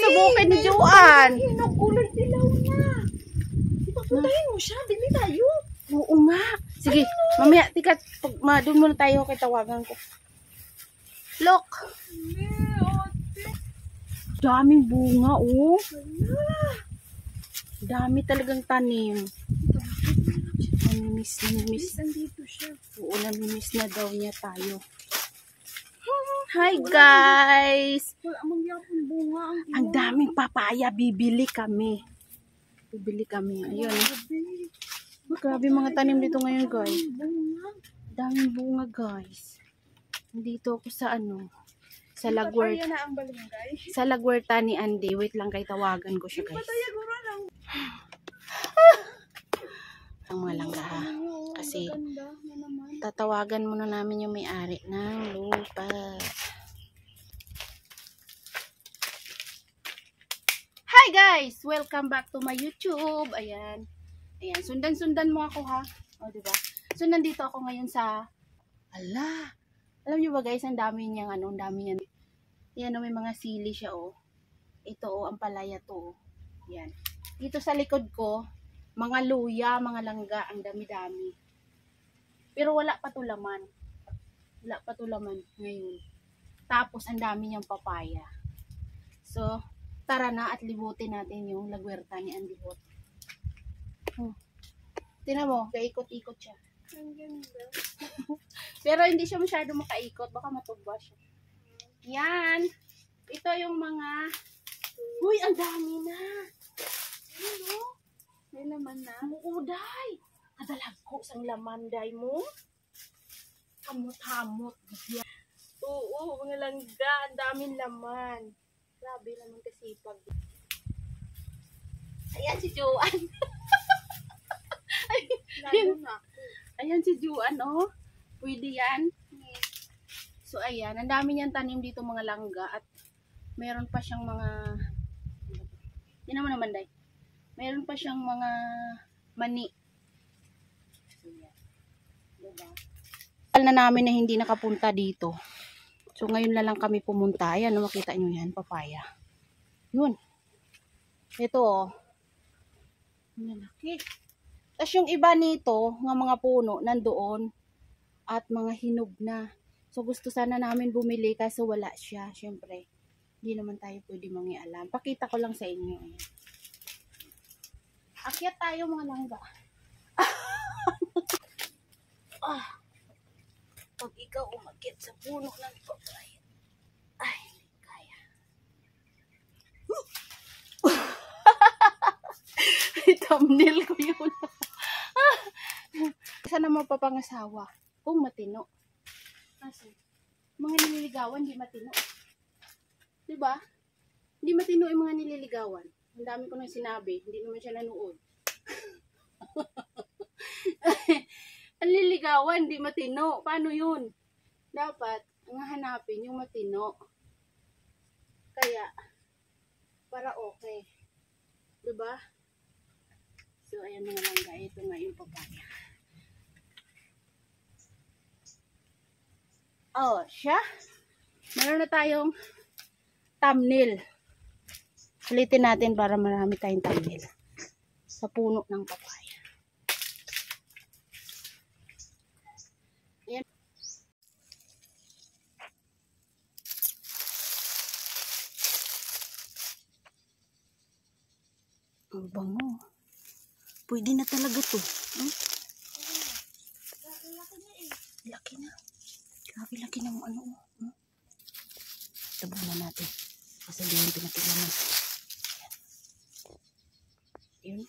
sa bukid ni Juan. Kulay dilaw na. Ipagpuntahin mo siya, dili tayo. Oo nga. Sige, mamaya, tika, doon muna tayo kay tawagan ko. Look. Daming bunga, oh. Dami talagang tanim. Namimiss. Nandito siya. Oo, namimiss na daw niya tayo. Hi, guys. Wala mangyapon bunga. Ang daming papaya. Bibili kami. Ayun. Oh, grabe mga tanim dito ngayon, guys. Daming bunga, guys. Nandito ako sa sa Lagwerta. Na ang balingay. Sa Lagwerta ni Andy. Wait lang, kay tawagan ko siya, guys. Ang mga langga, ha? Kasi tatawagan muna namin yung may-ari ng lupa. Hi, guys! Welcome back to my YouTube. Ayan. Sundan mo ako, ha? O, diba? So, nandito ako ngayon sa... Alam niyo ba, guys, ang dami niyang, ang dami niyan. Yan, may mga sili siya, oh. Ito, ang palaya to, oh. Yan. Dito sa likod ko, mga luya, mga langga, ang dami-dami. Pero wala pa to laman. Ngayon. Tapos, ang dami niyang papaya. So, tara na at libutin natin yung Lagwerta ni Andy Hot. Tingnan mo, kaikot-ikot siya. Ang ganda. Pero hindi siya masyado makaikot. Baka matugba siya. Yan. Ito yung mga... Uy, ang dami na. Ano? May laman na. Muuday. Adalag ko sang laman, day mo. Kamot-hamot. Oo, mga langga. Ang daming laman. Grabe naman kasipag. Ayan si Joan. Ayan si Juan, oh. Pwede yan. So, ayan. Ang dami niyang tanim dito mga langga. At meron pa siyang mga... Yan naman, day. Meron pa siyang mga mani. So, yan. Diba? Alam na namin na hindi nakapunta dito. So, ngayon na lang kami pumunta. Ayan, makita nyo yan. Papaya. Yun. Ito, oh. Malaki. Tapos yung iba nito, ng mga puno, nandoon, at mga hinog na. So gusto sana namin bumili kasi wala siya. Siyempre, hindi naman tayo pwede mangialam. Pakita ko lang sa inyo. Akyat tayo mga langga. Pag ikaw umakyat sa puno ng papaya, ay, hindi kaya. Thumbnail ko yun. Sana mapapangasawa kung matino. Kasi mga nililigawan di matino. 'Di ba? Hindi matino yung mga nililigawan. Ang dami ko nang sinabi, hindi naman siya nanood. Ang liligawan di matino. Paano 'yun? Dapat ang hanapin yung matino. Kaya para okay. 'Di ba? So, ayan mga langga. Ito nga yung papaya. Oh, siya. Meron na tayong thumbnail. Ulitin natin para marami tayong thumbnail. Sa puno ng papaya. Ayan. Ang bango. Pwede na talaga to. Laki na. Grabe laki ng ano. Tabon na natin. Kasi hindi yung pinatilaman. Yun.